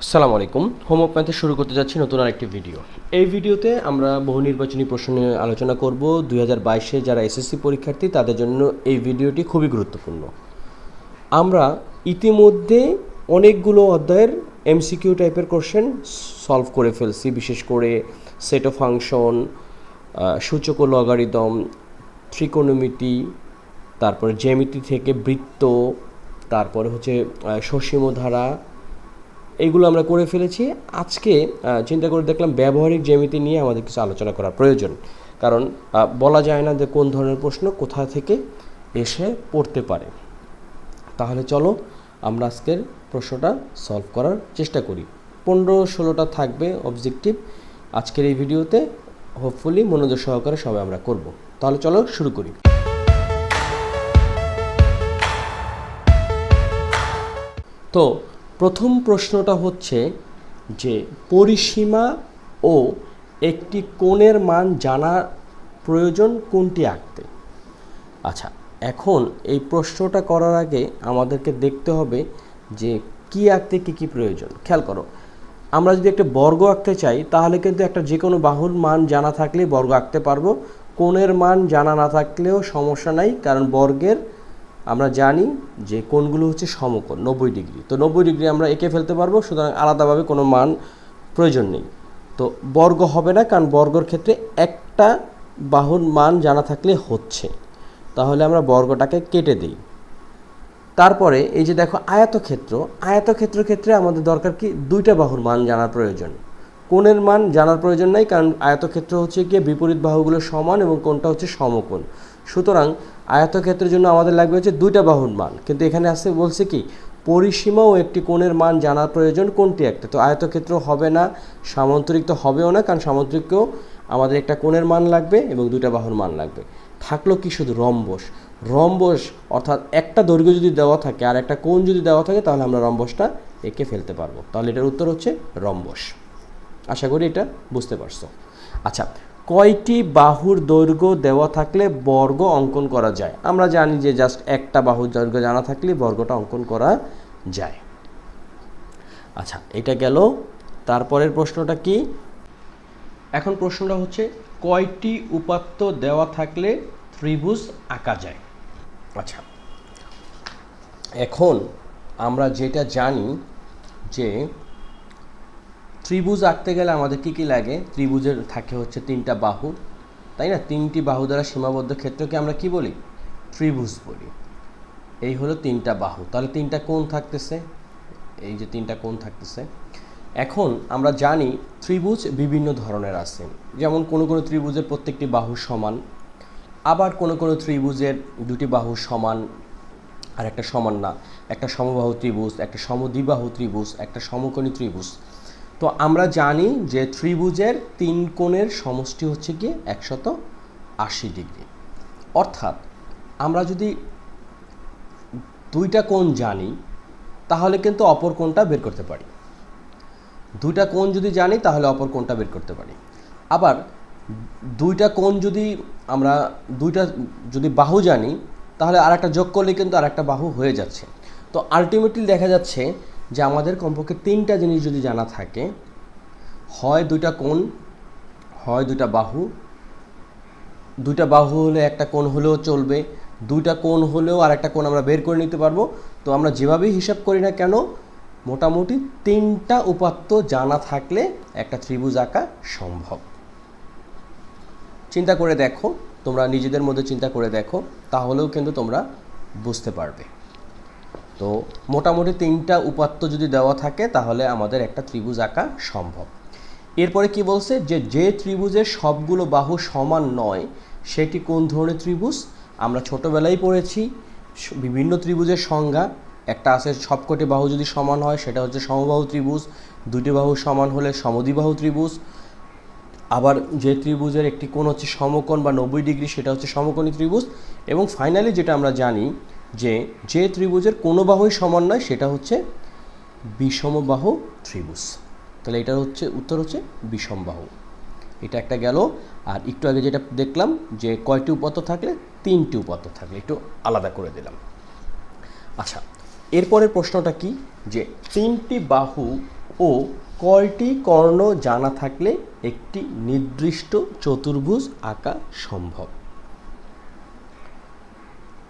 আসসালামু আলাইকুম। হোমওয়ার্ক ম্যাথে শুরু করতে যাচ্ছি নতুন আরেকটি ভিডিও। এই ভিডিওতে আমরা বহু নির্বাচনী প্রশ্ন নিয়ে আলোচনা করব। 2022-এ যারা এসএসসি পরীক্ষার্থী তাদের জন্য এই ভিডিওটি খুবই গুরুত্বপূর্ণ। আমরা ইতিমধ্যে অনেকগুলো অধ্যায়ের এমসিকিউ টাইপের কোশ্চেন সলভ করে ফেলছি, বিশেষ করে সেট অফ ফাংশন, সূচক ও লগারিদম, ত্রিকোণমিতি, তারপরে জ্যামিতি থেকে বৃত্ত, তারপরে হচ্ছে সসীম ধারা, এইগুলো আমরা করে ফেলেছি। আজকে চিন্তা করে দেখলাম ব্যবহারিক জ্যামিতি নিয়ে আমাদের কিছু আলোচনা করা প্রয়োজন, কারণ বলা যায় না যে কোন ধরনের প্রশ্ন কোথা থেকে এসে পড়তে পারে। তাহলে চলো আমরা আজকের প্রশ্নটা সলভ করার চেষ্টা করি। 15-16টা থাকবে অবজেক্টিভ আজকের এই ভিডিওতে। হোপফুলি মনোযোগ সহকারে সবাই আমরা করব। তাহলে চলো শুরু করি। তো প্রথম প্রশ্নটা হচ্ছে যে পরিসীমা ও একটি কোণের মান জানার প্রয়োজন কোনটি আঁকতে। আচ্ছা, এখন এই প্রশ্নটা করার আগে আমাদেরকে দেখতে হবে যে কি আঁকতে কী কী প্রয়োজন। খেয়াল করো, আমরা যদি একটা বর্গ আঁকতে চাই তাহলে কিন্তু একটা যে কোনো বাহুর মান জানা থাকলেই বর্গ আঁকতে পারবো। কোণের মান জানা না থাকলেও সমস্যা নাই, কারণ বর্গের আমরা জানি যে কোণগুলো হচ্ছে সমকোণ 90 ডিগ্রি। তো 90 ডিগ্রি আমরা এঁকে ফেলতে পারবো, সুতরাং আলাদাভাবে কোনো মান প্রয়োজন নেই। তো বর্গ হবে না, কারণ বর্গর ক্ষেত্রে একটা বাহুর মান জানা থাকলে হচ্ছে। তাহলে আমরা বর্গটাকে কেটে দিই। তারপরে এই যে দেখো আয়তক্ষেত্র ক্ষেত্রে আমাদের দরকার কি, দুইটা বাহুর মান জানার প্রয়োজন। কোণের মান জানার প্রয়োজন নাই, কারণ আয়তক্ষেত্র হচ্ছে গিয়ে বিপরীত বাহুগুলো সমান এবং কোণটা হচ্ছে সমকোণ। সুতরাং আয়তক্ষেত্রের জন্য আমাদের লাগবে হচ্ছে দুইটা বাহুর মান, কিন্তু এখানে আসছে বলছে কি পরিসীমা ও একটি কোণের মান জানার প্রয়োজন কোনটি একটা। তো আয়তক্ষেত্র হবে না, সামান্তরিক তো হবেও না, কারণ সামান্তরিককেও আমাদের একটা কোণের মান লাগবে এবং দুইটা বাহুর মান লাগবে। থাকলো কি শুধু রম্বস। রম্বস অর্থাৎ একটা দৈর্ঘ্য যদি দেওয়া থাকে আর একটা কোণ যদি দেওয়া থাকে তাহলে আমরা রম্বসটা এঁকে ফেলতে পারবো। তাহলে এটার উত্তর হচ্ছে রম্বস। আশা করি এটা বুঝতে পারছো। আচ্ছা, কয়টি বাহুর দৈর্ঘ্য দেওয়া থাকলে বর্গ অঙ্কন করা যায়। আমরা জানি যে জাস্ট একটা বাহুর দৈর্ঘ্য জানা থাকলে বর্গটা অঙ্কন করা যায়। আচ্ছা, এটা গেল। তারপরের প্রশ্নটা কি, এখন প্রশ্নটা হচ্ছে কয়টি উপাত্ত দেওয়া থাকলে ত্রিভুজ আঁকা যায়। আচ্ছা, এখন আমরা যেটা জানি যে ত্রিভুজ আঁকতে গেলে আমাদের কী কী লাগে। ত্রিভুজের থাকে হচ্ছে তিনটা বাহু, তাই না? তিনটি বাহু দ্বারা সীমাবদ্ধ ক্ষেত্রকে আমরা কি বলি, ত্রিভুজ বলি। এই হলো তিনটা বাহু, তাহলে তিনটা কোণ থাকতেছে, এই যে তিনটা কোণ থাকতেছে। এখন আমরা জানি ত্রিভুজ বিভিন্ন ধরনের আছে, যেমন কোনো কোনো ত্রিভুজের প্রত্যেকটি বাহু সমান, আবার কোনো কোনো ত্রিভুজের দুটি বাহু সমান আর একটা সমান না। একটা সমবাহু ত্রিভুজ, একটা সমদ্বিবাহু ত্রিভুজ, একটা সমকোণী ত্রিভুজ। তো আমরা জানি যে ত্রিভুজের তিন কোণের সমষ্টি হচ্ছে গিয়ে 180 ডিগ্রি। অর্থাৎ আমরা যদি দুইটা কোণ জানি তাহলে কিন্তু অপর কোণটা বের করতে পারি। দুইটা কোণ যদি জানি তাহলে অপর কোণটা বের করতে পারি। আবার দুইটা কোণ যদি আমরা যদি বাহু জানি তাহলে আর একটা যোগ করলে কিন্তু আর একটা বাহু হয়ে যাচ্ছে। তো আলটিমেটলি দেখা যাচ্ছে যে আমাদের কমপক্ষে তিনটা জিনিস যদি জানা থাকে, হয় দুইটা কোণ, হয় দুইটা বাহু। দুইটা বাহু হলে একটা কোণ হলেও চলবে, দুইটা কোণ হলেও আর একটা কোণ আমরা বের করে নিতে পারবো। তো আমরা যেভাবেই হিসাব করি না কেন, মোটামুটি তিনটা উপাত্ত জানা থাকলে একটা ত্রিভুজ আঁকা সম্ভব। চিন্তা করে দেখো, তোমরা নিজেদের মধ্যে চিন্তা করে দেখো, তাহলেও কিন্তু তোমরা বুঝতে পারবে। তো মোটামুটি তিনটা উপাত্ত যদি দেওয়া থাকে তাহলে আমাদের একটা ত্রিভুজ আঁকা সম্ভব। এরপরে কি বলছে, যে ত্রিভুজের সবগুলো বাহু সমান নয় সেটি কোন ধরনের ত্রিভুজ। আমরা ছোটোবেলায় পড়েছি বিভিন্ন ত্রিভুজের সংজ্ঞা। একটা আছে সবকটি বাহু যদি সমান হয় সেটা হচ্ছে সমবাহু ত্রিভুজ, দুটি বাহু সমান হলে সমদ্বিবাহু ত্রিভুজ। আবার যে ত্রিভুজের একটি কোণ হচ্ছে সমকোণ বা 90 ডিগ্রি সেটা হচ্ছে সমকোণী ত্রিভুজ। এবং ফাইনালি যেটা আমরা জানি যে ত্রিভুজের কোনো বাহুই সমান নয় সেটা হচ্ছে বিষমবাহু ত্রিভুজ। তাহলে এটার উত্তর হচ্ছে বিষমবাহু। এটা একটা গেল। আর একটু আগে যেটা দেখলাম যে কয়টি উপাত্ত থাকলে, তিনটি উপাত্ত থাকলে, একটু আলাদা করে দিলাম। আচ্ছা, এরপরের প্রশ্নটা কি, যে তিনটি বাহু ও কয়টি কর্ণ জানা থাকলে একটি নির্দিষ্ট চতুর্ভুজ আঁকা সম্ভব?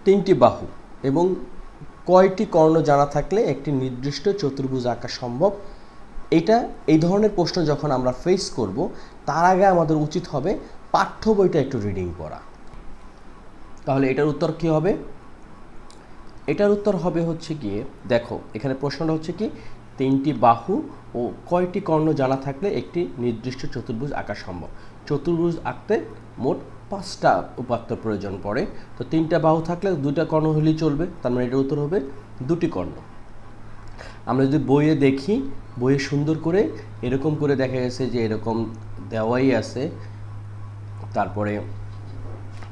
3টি বাহু এবং কয়টি কর্ণ জানা থাকলে একটি নির্দিষ্ট চতুর্ভুজ আঁকা সম্ভব। এই ধরনের প্রশ্ন যখন আমরা ফেস করব, তার আগে আমাদের উচিত হবে পাঠ্য বইটা একটু রিডিং করা। তাহলে এটার উত্তর কি হবে? এটার উত্তর হবে হচ্ছে গিয়ে, দেখো এখানে প্রশ্নটা হচ্ছে কি, 3টি বাহু ও কয়টি কর্ণ জানা থাকলে একটি নির্দিষ্ট চতুর্ভুজ আঁকা সম্ভব। চতুর্ভুজ আঁকতে মোট 5টা উপাত্ত প্রয়োজন পড়ে। তো 3টা বাহু থাকলে 2টা কর্ণ হলেই চলবে, তার মানে এটার উত্তর হবে 2টি কর্ণ। আমরা যদি বইয়ে দেখি, বইয়ে সুন্দর করে এরকম করে দেখা গেছে যে এরকম দেওয়াই আছে, তারপরে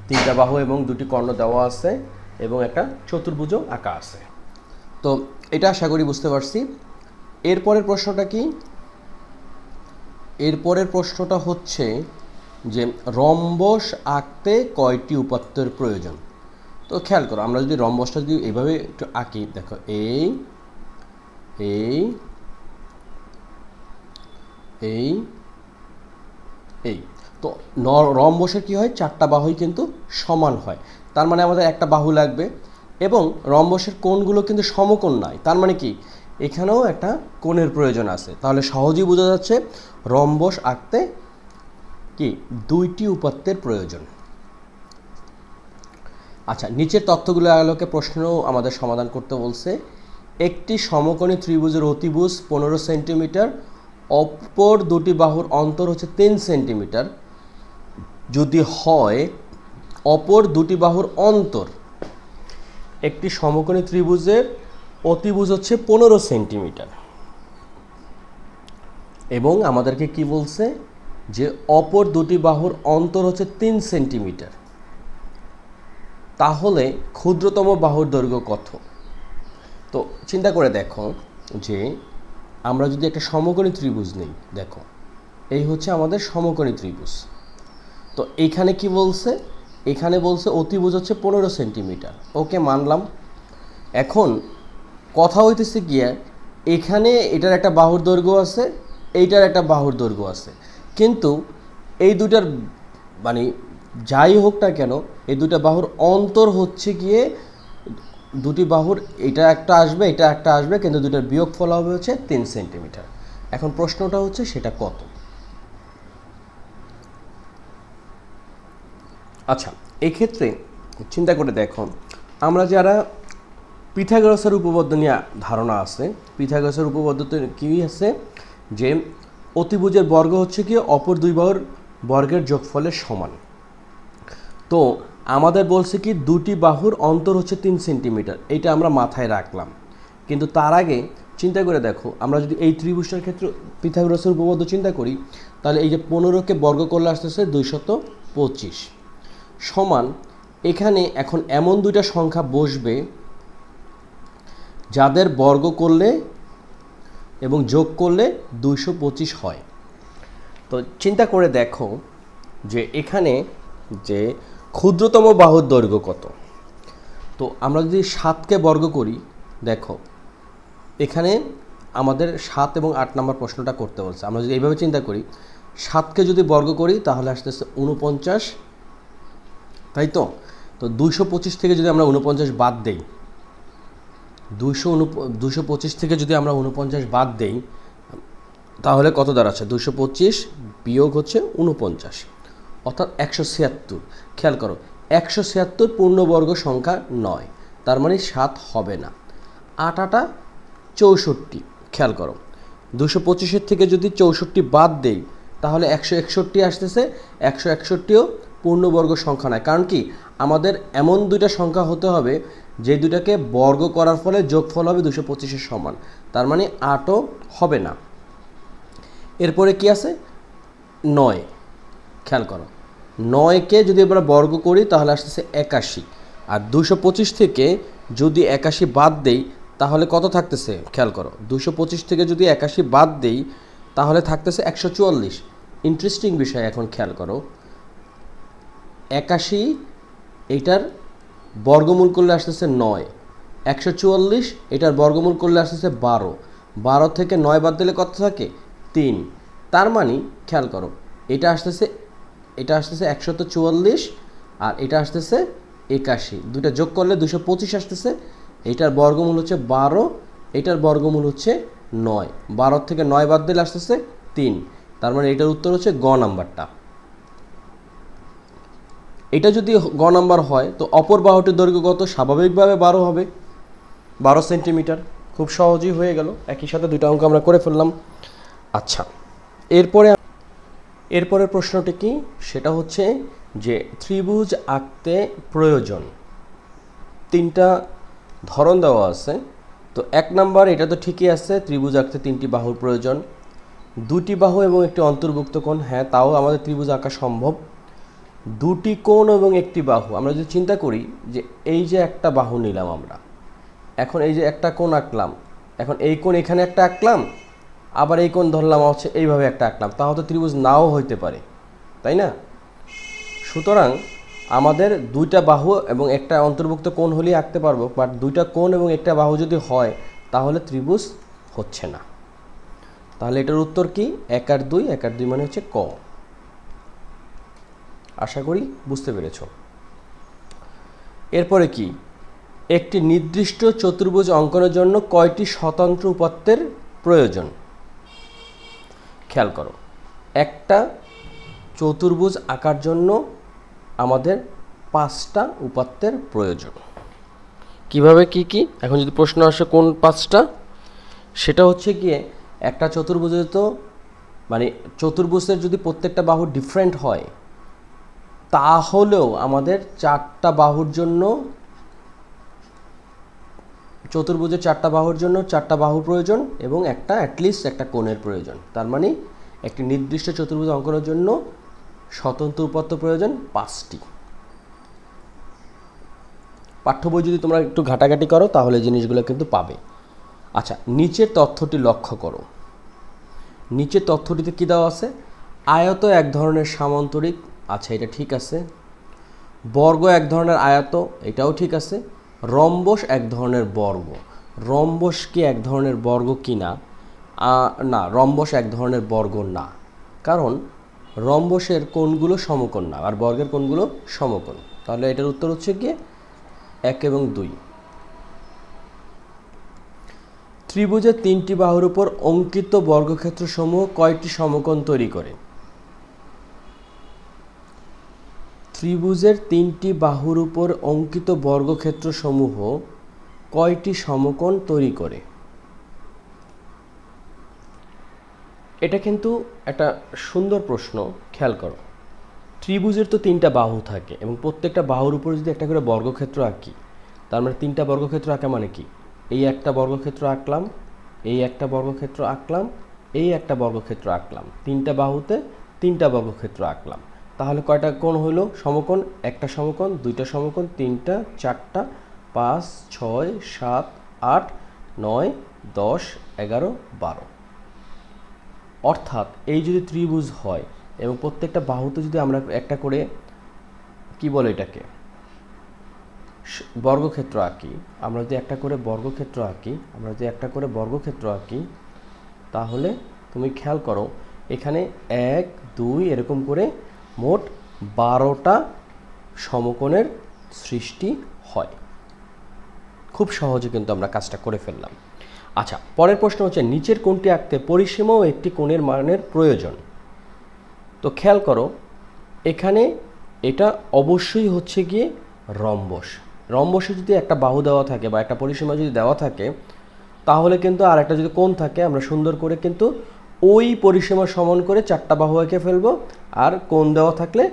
3টা বাহু এবং 2টি কর্ণ দেওয়া আছে এবং একটা চতুর্ভুজও আঁকা আছে। তো এটা আশা করি বুঝতে পারছি। এরপরের প্রশ্নটা কি? এরপরের প্রশ্নটা হচ্ছে যে রম্বস আঁকতে কয়টি উপাত্তের প্রয়োজন? তো খেয়াল করো, আমরা যদি রম্বসটা যদি এভাবে একটু আঁকি, দেখো এই এই এই এই তো রম্বসের কি হয়, 4টা বাহুই কিন্তু সমান হয়, তার মানে আমাদের একটা বাহু লাগবে। এবং রম্বসের কোণগুলো কিন্তু সমকোণ নয়, তার মানে কি এখানেও একটা কোণের প্রয়োজন আছে। তাহলে সহজেই বোঝা যাচ্ছে রম্বস আঁকতে কি 2টি উপাত্তের প্রয়োজন। আচ্ছা, নিচের তথ্যগুলো আলোকে প্রশ্নও আমাদের সমাধান করতে বলছে। একটি সমকোণী ত্রিভুজের অতিভুজ 15 সেন্টিমিটার, অপর 2টি বাহুর অন্তর হচ্ছে 3 সেন্টিমিটার যদি হয় অপর 2টি বাহুর অন্তর। একটি সমকোণী ত্রিভুজের অতিভুজ হচ্ছে 15 সেন্টিমিটার এবং আমাদেরকে কি বলছে যে অপর 2টি বাহুর অন্তর হচ্ছে 3 সেন্টিমিটার, তাহলে ক্ষুদ্রতম বাহুর দৈর্ঘ্য কত? তো চিন্তা করে দেখো যে আমরা যদি একটা সমকোণী ত্রিভুজ নেই, দেখো এই হচ্ছে আমাদের সমকোণী ত্রিভুজ। তো এইখানে কি বলছে? এখানে বলছে অতিভুজ হচ্ছে 15 সেন্টিমিটার। ওকে, মানলাম। এখন কথা হইতেছে গিয়া এখানে এটার একটা বাহুর দৈর্ঘ্য আছে, এইটার একটা বাহুর দৈর্ঘ্য আছে, কিন্তু এই দুটার মানে যাই হোক না কেন এই দুটা বাহুর অন্তর হচ্ছে গিয়ে 2টি বাহুর এটা একটা আসবে, এটা একটা আসবে, কিন্তু দুটার বিয়োগফল হবে হচ্ছে 3 সেন্টিমিটার। এখন প্রশ্নটা হচ্ছে সেটা কত? আচ্ছা, এই ক্ষেত্রে চিন্তা করে দেখো, আমরা যারা পিথাগোরাসের উপপাদ্য নিয়ে ধারণা আছে, পিথাগোরাসের উপপাদ্যতে কী আছে যে অতিভুজের বর্গ হচ্ছে কি অপর 2 বাহুর বর্গের যোগফলের সমান। তো আমাদের বলছে কি 2টি বাহুর অন্তর হচ্ছে 3 সেন্টিমিটার, এইটা আমরা মাথায় রাখলাম। কিন্তু তার আগে চিন্তা করে দেখো, আমরা যদি এই ত্রিভুজটার ক্ষেত্রে পিথাগোরাসের উপপাদ্য চিন্তা করি, তাহলে এই যে 15কে বর্গ করলে আসতেছে 225 সমান, এখানে এখন এমন 2টা সংখ্যা বসবে যাদের বর্গ করলে এবং যোগ করলে 225 হয়। তো চিন্তা করে দেখো যে এখানে যে ক্ষুদ্রতম বাহুর দৈর্ঘ্য কত। তো আমরা যদি 7কে বর্গ করি, দেখো এখানে আমাদের 7 এবং 8 নম্বর প্রশ্নটা করতে বলছে। আমরা যদি এইভাবে চিন্তা করি, 7কে যদি বর্গ করি তাহলে আসতেছে 49, তাই তো? তো 225 থেকে যদি আমরা 49 বাদ দেই, 225 থেকে যদি আমরা 49 বাদ দেই তাহলে কত দাঁড়াচ্ছে? 225 বিয়োগ হচ্ছে 49, অর্থাৎ 176। খেয়াল করো, 176 পূর্ণবর্গ সংখ্যা নয়, তার মানে 7 হবে না। 8 64, খেয়াল করো 225-এর থেকে যদি 64 বাদ দেই তাহলে 161 আসতেছে। 161ও পূর্ণবর্গ সংখ্যা নয়, কারণ কি আমাদের এমন 2টা সংখ্যা হতে হবে যে দুটাকে বর্গ করার ফলে যোগফল হবে 225-এর সমান, তার মানে 8ও হবে না। এরপরে কি আছে? 9, খেয়াল করো 9কে যদি আমরা বর্গ করি তাহলে আসতেছে 81, আর 225 থেকে যদি 81 বাদ দেই তাহলে কত থাকতেছে? খেয়াল করো 225 থেকে যদি 81 বাদ দেই তাহলে থাকতেছে 144। ইন্টারেস্টিং বিষয়, এখন খেয়াল করো 81 এইটার বর্গমূল করলে আসতেছে 9, 144 এটার বর্গমূল করলে আসতেছে 12, 12 থেকে 9 বাদ দিলে কত থাকে? 3। তার মানে খেয়াল করো, এটা আসতেছে 144 আর এটা আসতেছে 81, দুটা যোগ করলে 225 আসতেছে। এটার বর্গমূল হচ্ছে 12, এটার বর্গমূল হচ্ছে 9। 12 থেকে 9 বাদ দিলে আসতেছে 3। তার মানে এটার উত্তর হচ্ছে গ নাম্বারটা। এটা যদি গ নাম্বার হয় তো অপর বাহুটির দৈর্ঘ্য কত? স্বাভাবিকভাবে 12 হবে, 12 সেন্টিমিটার। খুব সহজেই হয়ে গেল, একই সাথে দুটো অঙ্ক আমরা করে ফেললাম। আচ্ছা, এরপরের প্রশ্নটি কি? সেটা হচ্ছে যে ত্রিভুজ আঁকতে প্রয়োজন 3টা ধরন দেওয়া আছে। তো 1 নাম্বার, এটা তো ঠিকই আছে, ত্রিভুজ আঁকতে 3টি বাহুর প্রয়োজন, 2টি বাহু এবং একটি অন্তর্ভুক্ত কোণ। হ্যাঁ, তাও আমাদের ত্রিভুজ আঁকা সম্ভব। 2টি কোণ এবং একটি বাহু, আমরা যদি চিন্তা করি যে এই যে একটা বাহু নিলাম আমরা, এখন এই যে একটা কোণ আঁকলাম, এখন এই কোণ এখানে একটা আঁকলাম, আবার এই কোণ ধরলাম হচ্ছে এইভাবে একটা আঁকলাম, তাহলে তো ত্রিভুজ নাও হইতে পারে, তাই না? সুতরাং আমাদের 2টা বাহু এবং একটা অন্তর্ভুক্ত কোণ হলেই আঁকতে পারবো, বাট 2টা কোণ এবং একটা বাহু যদি হয় তাহলে ত্রিভুজ হচ্ছে না। তাহলে এটার উত্তর কি? 1 আর 2, 1 আর 2 মানে হচ্ছে ক। আশা করি বুঝতে পেরেছ। এরপরে কি? একটি নির্দিষ্ট চতুর্ভুজ অঙ্কনের জন্য কয়টি স্বতন্ত্র উপাত্তের প্রয়োজন? খেয়াল করো, একটা চতুর্ভুজ আঁকার জন্য আমাদের 5টা উপাত্তের প্রয়োজন। কিভাবে কি কি? এখন যদি প্রশ্ন আসে কোন 5টা, সেটা হচ্ছে গিয়ে একটা চতুর্ভুজে তো মানে চতুর্ভুজের যদি প্রত্যেকটা বাহু ডিফারেন্ট হয় তাহলেও আমাদের 4টা বাহুর জন্য, চতুর্ভুজের 4টা বাহুর জন্য 4টা বাহু প্রয়োজন এবং একটা অ্যাটলিস্ট একটা কোণের প্রয়োজন। তার মানে একটি নির্দিষ্ট চতুর্ভুজ অঙ্কনের জন্য স্বতন্ত্র উপাত্ত প্রয়োজন 5টি। পাঠ্য বই যদি তোমরা একটু ঘাটাঘাটি করো তাহলে জিনিসগুলো কিন্তু পাবে। আচ্ছা, নিচের তথ্যটি লক্ষ্য করো। নিচের তথ্যটিতে কী দেওয়া আছে? আয়ত এক ধরনের সামান্তরিক, আচ্ছা এটা ঠিক আছে। বর্গ এক ধরনের আয়ত, এটাও ঠিক আছে। রম্বস এক ধরনের বর্গ, রম্বস কি এক ধরনের বর্গ কি না? না, রম্বস এক ধরনের বর্গ না, কারণ রম্বসের কোণগুলো সমকোণ না আর বর্গের কোণগুলো সমকোণ। তাহলে এটার উত্তর হচ্ছে কি 1 এবং 2। ত্রিভুজের 3টি বাহুর উপর অঙ্কিত বর্গক্ষেত্রসমূহ কয়টি সমকোণ তৈরি করে? ত্রিভুজের 3টি বাহুর উপর অঙ্কিত বর্গক্ষেত্রসমূহ কয়টি সমকোণ তৈরি করে? এটা কিন্তু একটা সুন্দর প্রশ্ন। খেয়াল করো, ত্রিভুজের তো 3টা বাহু থাকে এবং প্রত্যেকটা বাহুর উপর যদি একটা করে বর্গক্ষেত্র আঁকি, তার মানে 3টা বর্গক্ষেত্র আঁকা মানে কি? এই একটা বর্গক্ষেত্র আঁকলাম, এই একটা বর্গক্ষেত্র আঁকলাম, এই একটা বর্গক্ষেত্র আঁকলাম, 3টা বাহুতে 3টা বর্গক্ষেত্র আঁকলাম। তাহলে কয়টা কোণ হইল সমকোণ? একটা সমকোণ, 2টা সমকোণ, 3টা, 4টা, 5, 6, 7, 8, 9, 10, 11, 12। অর্থাৎ এই যদি ত্রিভুজ হয় এবং প্রত্যেকটা বাহুতে যদি আমরা একটা করে কি বলে এটাকে বর্গক্ষেত্র আঁকি, আমরা যদি একটা করে বর্গক্ষেত্র আঁকি, তাহলে তুমি খেয়াল করো এখানে 1, 2 এরকম করে মোট 12টা সমকোণের সৃষ্টি হয়। খুব সহজে কিন্তু আমরা কাজটা করে ফেললাম। আচ্ছা, পরের প্রশ্ন হচ্ছে নিচের কোণটি আঁকতে পরিসীমা ও একটি কোণের মানের প্রয়োজন। তো খেয়াল করো এখানে এটা অবশ্যই হচ্ছে গিয়ে রম্বস। রম্বসে যদি একটা বাহু দেওয়া থাকে বা একটা পরিসীমা যদি দেওয়া থাকে তাহলে কিন্তু আর একটা যদি কোণ থাকে আমরা সুন্দর করে কিন্তু ওই পরিসীমা সমান করে 4টা বাহু এঁকে ফেলবো। আর কোণ দেওয়া থাকলে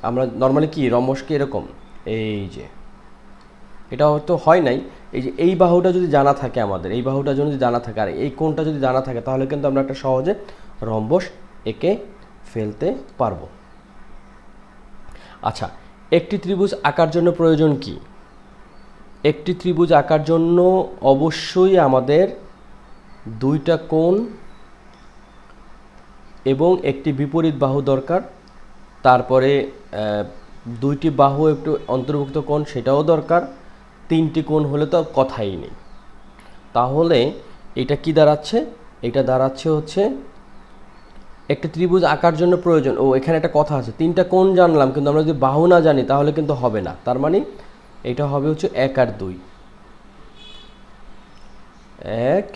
আমরা নর্মালি কি রম্বস কি এরকম, এই যে এটা হয়তো হয় নাই, এই যে এই বাহুটা যদি জানা থাকে আমাদের, এই বাহুটা যদি জানা থাকে আর এই কোণটা যদি জানা থাকে তাহলে কিন্তু আমরা একটা সহজে রম্বস এঁকে ফেলতে পারবো। আচ্ছা, একটি ত্রিভুজ আঁকার জন্য প্রয়োজন কি? একটি ত্রিভুজ আঁকার জন্য অবশ্যই আমাদের 2টা কোণ এবং একটি বিপরীত বাহু দরকার। তারপরে 2টি বাহু একটু অন্তর্ভুক্ত কোণ সেটাও দরকার। 3টি কোণ হলে তো কথাই নেই। তাহলে এটা কি দাঁড়াচ্ছে? এটা দাঁড়াচ্ছে হচ্ছে একটা ত্রিভুজ আঁকার জন্য প্রয়োজন। ও এখানে একটা কথা আছে, 3টা কোণ জানলাম কিন্তু আমরা যদি বাহু না জানি তাহলে কিন্তু হবে না। তার মানে এটা হবে হচ্ছে 1 আর 2, 1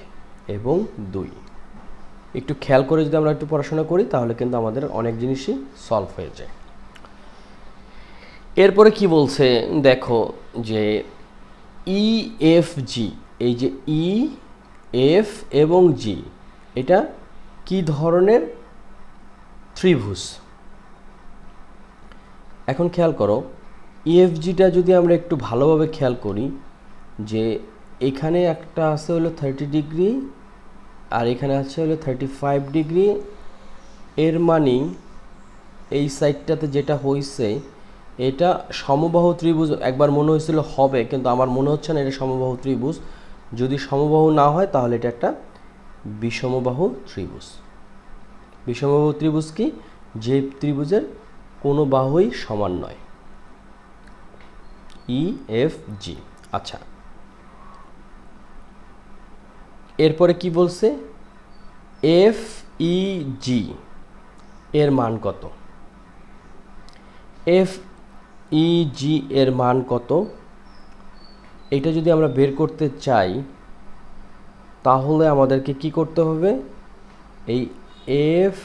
এবং 2। একটু খেয়াল করে যদি আমরা একটু পড়াশোনা করি তাহলে কিন্তু আমাদের অনেক জিনিসই সলভ হয়ে যায়। এরপরে কি বলছে দেখো, যে ই এফ জি, এই যে ই এফ এবং জি, এটা কি ধরনের ত্রিভুজ? এখন খেয়াল করো, ইএফজিটা যদি আমরা একটু ভালোভাবে খেয়াল করি, যে এখানে একটা আছে হলো 30 ডিগ্রি আর এখানে আছে হলো 35 ডিগ্রি। এর মানে এই সাইডটাতে যেটা হয়েছে এটা সমবাহু ত্রিভুজ। একবার মনে হয়েছিল হবে, কিন্তু আমার মনে হচ্ছে না এটা সমবাহু ত্রিভুজ। যদি সমবাহু না হয় তাহলে এটা একটা বিষমবাহু ত্রিভুজ। বিষমবাহু ত্রিভুজ কি? যে ত্রিভুজের কোনো বাহুই সমান নয়। E F G. আচ্ছা, এরপরে কি বলছে? এফ ই জি এর মান কত? এফ ই জি এর মান কত? এটা যদি আমরা বের করতে চাই তাহলে আমাদেরকে কি করতে হবে? এই এফ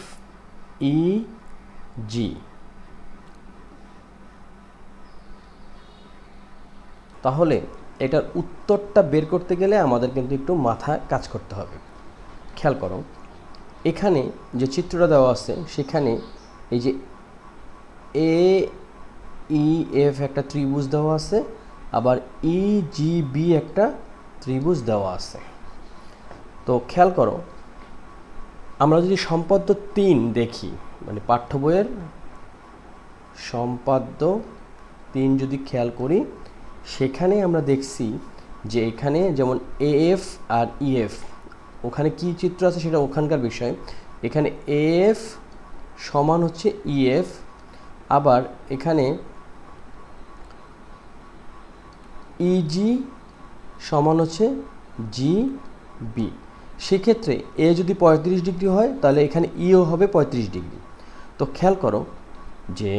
ই জি, তাহলে এটার উত্তরটা বের করতে গেলে আমাদের কিন্তু একটু মাথা কাজ করতে হবে। খেয়াল করো, এখানে যে চিত্রটা দেওয়া আছে সেখানে এই যে এ ই এফ একটা ত্রিভুজ দেওয়া আছে, আবার ই জি বি একটা ত্রিভুজ দেওয়া আছে। তো খেয়াল করো, আমরা যদি সম্পাদ্য 3 দেখি, মানে পাঠ্য বইয়ের সম্পাদ্য 3 যদি খেয়াল করি, সেখানে আমরা দেখছি যে এখানে যেমন এএফ আর ইএফ, ওখানে কি চিত্র আছে সেটা ওখানকার বিষয়। এখানে এএফ সমান হচ্ছে ইএফ, আবার এখানে ইজি সমান হচ্ছে জি বি। সেক্ষেত্রে এ যদি 35 ডিগ্রি হয় তাহলে এখানে ইও হবে 35 ডিগ্রি। তো খেয়াল করো যে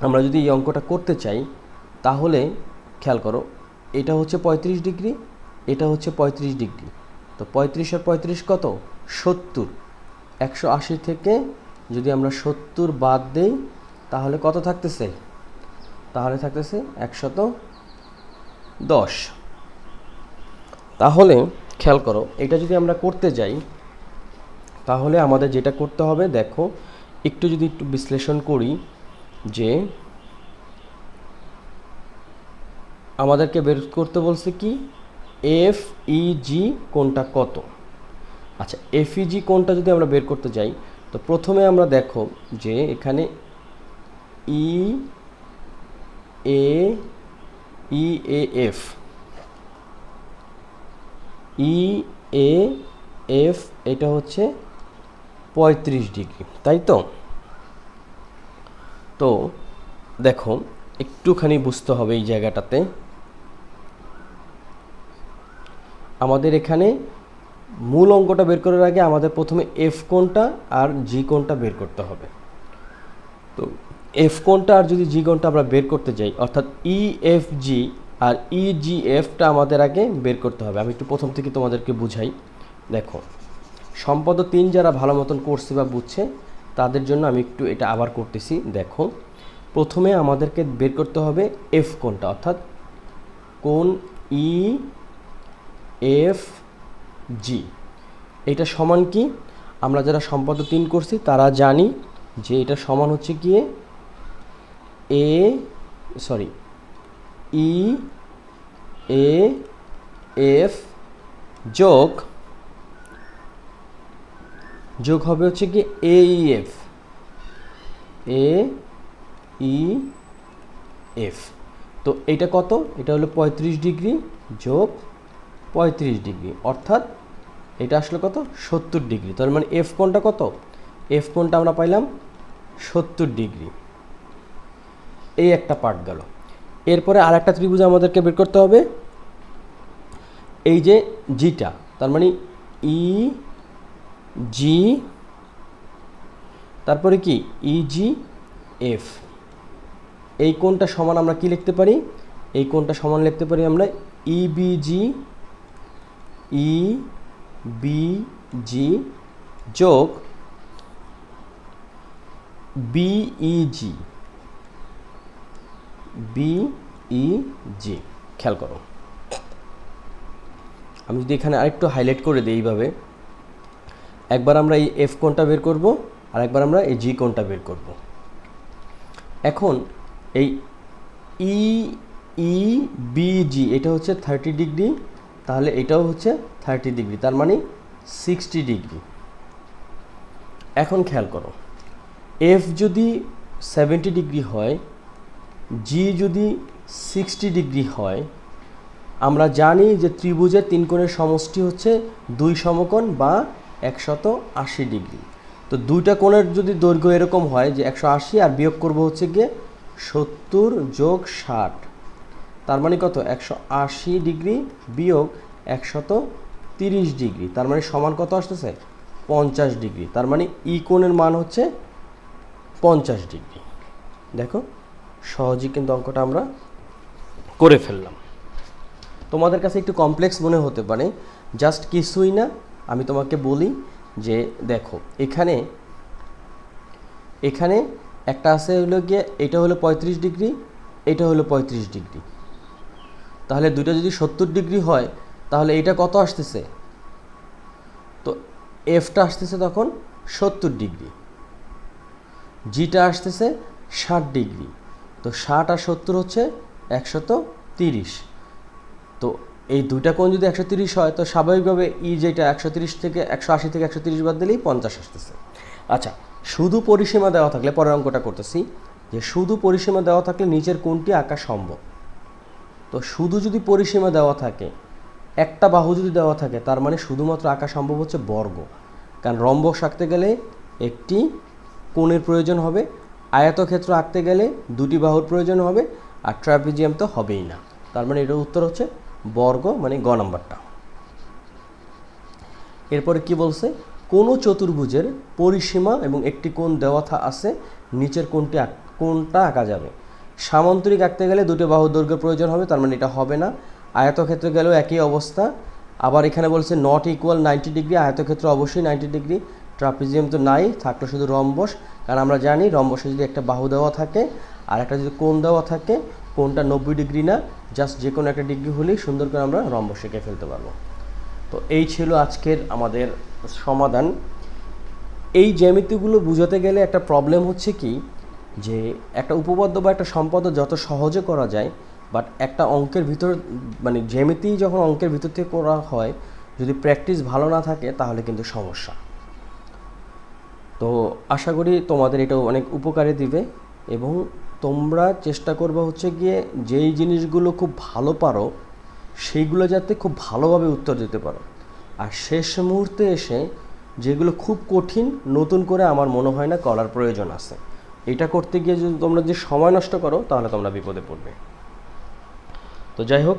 আমরা যদি এই অঙ্কটা করতে চাই তাহলে খেয়াল করো, এটা হচ্ছে 35 ডিগ্রি, এটা হচ্ছে 35 ডিগ্রি। তো 35 আর 35 কত? 70। 180 থেকে যদি আমরা 70 বাদ দেই তাহলে কত থাকতেছে? তাহলে থাকতেছে 110। তাহলে খেয়াল করো, এটা যদি আমরা করতে যাই তাহলে আমাদের যেটা করতে হবে, দেখো একটু বিশ্লেষণ করি, যে আমাদেরকে বের করতে বলছে কি এফ ই জি কোণটা কত। আচ্ছা, এফ ই জি কোণটা যদি আমরা বের করতে যাই তো প্রথমে আমরা দেখো যে এখানে ই এ ই A F, E A F এটা হচ্ছে 35 ডিগ্রি, তাই তো? তো দেখো একটুখানি বুঝতে হবে এই জায়গাটাতে, আমাদের এখানে মূল অঙ্কটা বের করার আগে আমাদের প্রথমে এফ কোণটা আর জি কোণটা বের করতে হবে। তো এফ কোণটা আর যদি জি কোণটা আমরা বের করতে যাই, অর্থাৎ ই এফ জি আর ই জি এফটা আমাদের আগে বের করতে হবে। আমি একটু প্রথম থেকে তোমাদেরকে বুঝাই। দেখো, সম্পাদ্য 3 যারা ভালো মতন করছে বা বুঝছে তাদের জন্য আমি একটু এটা আবার করতেছি। দেখো, প্রথমে আমাদেরকে বের করতে হবে এফ কোণটা, অর্থাৎ কোণ ই এফ জি। এটা সমান কি? আমরা যারা সম্পাদ্য 3 করছি তারা জানি যে এটা সমান হচ্ছে গিয়ে ই এ এফ যোগ হবে হচ্ছে কি এ ই এফ, এ ই এফ। তো এটা কত? এটা হলো 35 ডিগ্রি যোগ 35 ডিগ্রি, অর্থাৎ এটা আসলে কত? 70 ডিগ্রি। তার মানে এফ কোণটা কত? এফ কোণটা আমরা পাইলাম 70 ডিগ্রি। এই একটা পার্ট গেল। এরপরে আর একটা ত্রিভুজ আমাদেরকে বের করতে হবে, এই যে জিটা, তার মানে ই জি, তারপরে কি ইজি এফ। এই কোণটা সমান আমরা কি লিখতে পারি? এই কোণটা সমান লিখতে পারি আমরা ইবিজি যোগ বিইজি। খেয়াল করো, আমি যদি এখানে আরেকটু হাইলাইট করে দিই এইভাবে, একবার আমরা এই এফ কোণটা বের করব আর একবার আমরা এই জি কোণটা বের করব। এখন এই ইবিজি এটা হচ্ছে 30 ডিগ্রি, তাহলে এটাও হচ্ছে 30 ডিগ্রি, তার মানে 60 ডিগ্রি। এখন খেয়াল করো, এফ যদি 70 ডিগ্রি হয়, জি যদি 60 ডিগ্রি হয়, আমরা জানি যে ত্রিভুজের তিন কোণের সমষ্টি হচ্ছে দুই সমকোণ বা 180 ডিগ্রি। তো দুইটা কোণের যদি দৈর্ঘ্য এরকম হয় যে 180 আর বিয়োগ করব হচ্ছে গিয়ে 70 যোগ 60, তার মানে কত? 180 ডিগ্রি বিয়োগ 130 ডিগ্রি, তার মানে সমান কত আসতেছে? 50 ডিগ্রি। তার মানে ই কোণের মান হচ্ছে 50 ডিগ্রি। দেখো সহজেই কিন্তু অঙ্কটা আমরা করে ফেললাম। তোমাদের কাছে একটু কমপ্লেক্স মনে হতে পারে, জাস্ট কিছুই না। আমি তোমাকে বলি যে দেখো এখানে একটা আছে হলো গিয়ে, এটা হলো 35 ডিগ্রি, এটা হলো 35 ডিগ্রি। তাহলে দুইটা যদি 70 ডিগ্রি হয়, তাহলে এটা কত আসতেছে? তো এফটা আসতেছে তখন 70 ডিগ্রি, জিটা আসতেছে 60 ডিগ্রি। তো 60 আর 70 হচ্ছে 130। তো এই দুইটা কোণ যদি 130 হয়, তো স্বাভাবিকভাবে ই যেটা 130 থেকে 180 থেকে 130 বাদ দিলেই 50 আসতেছে। আচ্ছা, শুধু পরিসীমা দেওয়া থাকলে, পরের অঙ্কটা করতেছি, যে শুধু পরিসীমা দেওয়া থাকলে নিচের কোণটি আঁকা সম্ভব। তো শুধু যদি পরিসীমা দেওয়া থাকে, একটা বাহু যদি দেওয়া থাকে, তার মানে শুধুমাত্র আঁকা সম্ভব হচ্ছে বর্গ, কারণ রম্বস আঁকতে গেলে একটি কোণের প্রয়োজন হবে, আয়তক্ষেত্র আঁকতে গেলে দুটি বাহুর প্রয়োজন হবে, আর ট্রাপিজিয়াম তো হবেই না। তার মানে এটার উত্তর হচ্ছে বর্গ, মানে গ নাম্বারটা। এরপরে কি বলছে? কোনো চতুর্ভুজের পরিসীমা এবং একটি কোণ দেওয়া আছে, নিচের কোণটা আঁকা যাবে। সামান্তরিক আঁকতে গেলে দুটো বাহুর দৈর্ঘ্য প্রয়োজন হবে, তার মানে এটা হবে না। আয়তক্ষেত্র গেলেও একই অবস্থা। আবার এখানে বলছে নট ইকুয়াল 90 ডিগ্রি, আয়তক্ষেত্র অবশ্যই 90 ডিগ্রি, ট্রাপিজিয়াম তো নাই, থাকলো শুধু রম্বস। কারণ আমরা জানি রম্বসে যদি একটা বাহু দেওয়া থাকে আর একটা যদি কোণ দেওয়া থাকে, কোণটা 90 ডিগ্রি না, জাস্ট যে কোনো একটা ডিগ্রি হলেই সুন্দর করে আমরা রম্বস এঁকে ফেলতে পারবো। তো এই ছিল আজকের আমাদের সমাধান। এই জ্যামিতিগুলো বোঝাতে গেলে একটা প্রবলেম হচ্ছে কি, যে একটা উপপাদ্য বা একটা সম্পদ যত সহজে করা যায়, বাট একটা অঙ্কের ভিতর, মানে জ্যামিতি যখন অঙ্কের ভিতর থেকে করা হয়, যদি প্র্যাকটিস ভালো না থাকে তাহলে কিন্তু সমস্যা। তো আশা করি তোমাদের এটাও অনেক উপকারে দিবে, এবং তোমরা চেষ্টা করবে হচ্ছে গিয়ে যেই জিনিসগুলো খুব ভালো পারো সেইগুলো যাতে খুব ভালোভাবে উত্তর দিতে পারো। আর শেষ মুহূর্তে এসে যেগুলো খুব কঠিন, নতুন করে আমার মনে হয় না করার প্রয়োজন আছে। এটা করতে গিয়ে যদি তোমরা যে সময় নষ্ট করো, তাহলে তোমরা বিপদে পড়বে। তো যাই হোক,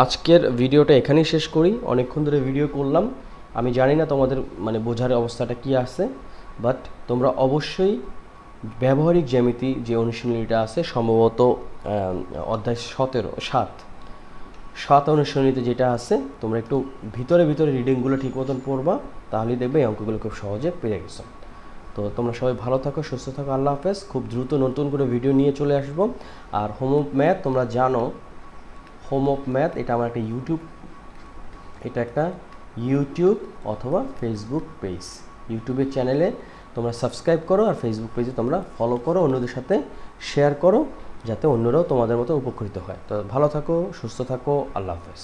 আজকের ভিডিওটা এখানেই শেষ করি। অনেকক্ষণ ধরে ভিডিও করলাম, আমি জানি না তোমাদের মানে বোঝার অবস্থাটা কি আছে, বাট তোমরা অবশ্যই ব্যবহারিক জ্যামিতি যে অনুশীলনীটা আছে, সম্ভবত অধ্যায় 7 অনুশীলনীতে যেটা আছে, তোমরা একটু ভিতরে রিডিংগুলো ঠিক মতন পড়বা, তাহলেই দেখবে এই অঙ্কগুলো খুব সহজে পেরে গেছো। তো তোমরা সবাই ভালো থাকো, সুস্থ থাকো, আল্লাহ হাফেজ। খুব দ্রুত নতুন করে ভিডিও নিয়ে চলে আসবো। আর হোমওয়ার্ক ম্যাথ, তোমরা জানো হোমওয়ার্ক ম্যাথ এটা আমার একটা ইউটিউব অথবা ফেসবুক পেজ। ইউটিউবের চ্যানেলে তোমরা সাবস্ক্রাইব করো, আর ফেসবুক পেজে তোমরা ফলো করো, অন্যদের সাথে শেয়ার করো, যাতে অন্যরাও তোমাদের মতো উপকৃত হয়। তো ভালো থাকো, সুস্থ থাকো, আল্লাহ হাফেজ।